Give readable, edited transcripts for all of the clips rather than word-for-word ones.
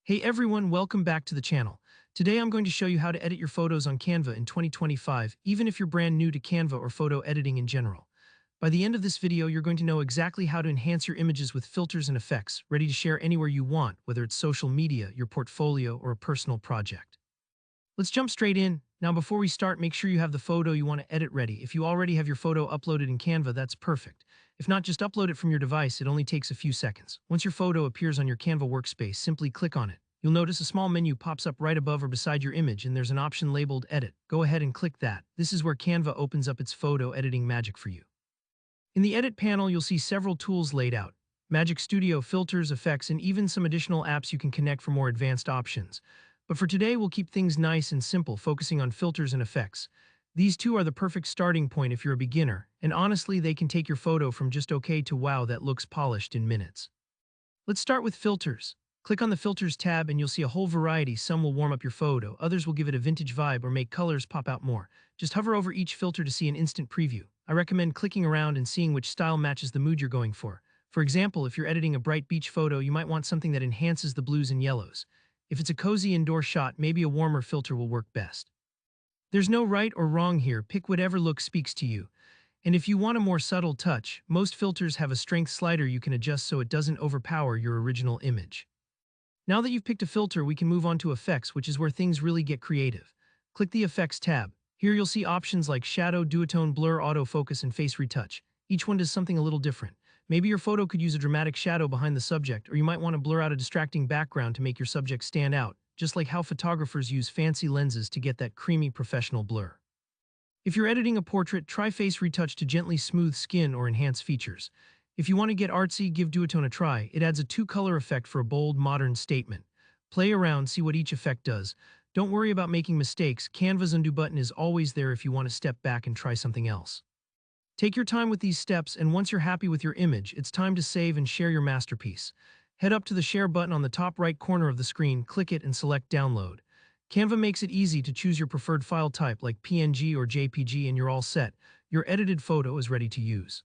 Hey everyone, welcome back to the channel. Today I'm going to show you how to edit your photos on Canva in 2025, even if you're brand new to Canva or photo editing in general. By the end of this video, you're going to know exactly how to enhance your images with filters and effects, ready to share anywhere you want, whether it's social media, your portfolio, or a personal project. Let's jump straight in. Now before we start, make sure you have the photo you want to edit ready. If you already have your photo uploaded in Canva, that's perfect. If not, just upload it from your device. It only takes a few seconds. Once your photo appears on your Canva workspace, simply click on it. You'll notice a small menu pops up right above or beside your image, and there's an option labeled Edit. Go ahead and click that. This is where Canva opens up its photo editing magic for you. In the Edit panel, you'll see several tools laid out: Magic Studio, filters, effects, and even some additional apps you can connect for more advanced options. But for today, we'll keep things nice and simple, focusing on filters and effects. These two are the perfect starting point if you're a beginner, and honestly, they can take your photo from just okay to wow, that looks polished in minutes. Let's start with filters. Click on the Filters tab and you'll see a whole variety. Some will warm up your photo, others will give it a vintage vibe or make colors pop out more. Just hover over each filter to see an instant preview. I recommend clicking around and seeing which style matches the mood you're going for. For example, if you're editing a bright beach photo, you might want something that enhances the blues and yellows. If it's a cozy indoor shot, maybe a warmer filter will work best. There's no right or wrong here. Pick whatever look speaks to you. And if you want a more subtle touch, most filters have a strength slider you can adjust so it doesn't overpower your original image. Now that you've picked a filter, we can move on to effects, which is where things really get creative. Click the Effects tab. Here you'll see options like shadow, duotone, blur, autofocus, and face retouch. Each one does something a little different. Maybe your photo could use a dramatic shadow behind the subject, or you might want to blur out a distracting background to make your subject stand out, just like how photographers use fancy lenses to get that creamy professional blur. If you're editing a portrait, try face retouch to gently smooth skin or enhance features. If you want to get artsy, give duotone a try. It adds a two-color effect for a bold, modern statement. Play around, see what each effect does. Don't worry about making mistakes. Canva's undo button is always there if you want to step back and try something else. Take your time with these steps, and once you're happy with your image, it's time to save and share your masterpiece. Head up to the Share button on the top right corner of the screen, click it, and select Download. Canva makes it easy to choose your preferred file type like PNG or JPG, and you're all set. Your edited photo is ready to use.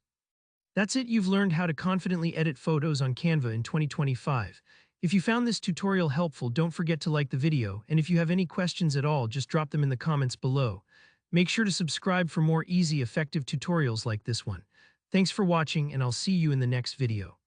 That's it, you've learned how to confidently edit photos on Canva in 2025. If you found this tutorial helpful, don't forget to like the video, and if you have any questions at all, just drop them in the comments below. Make sure to subscribe for more easy, effective tutorials like this one. Thanks for watching, and I'll see you in the next video.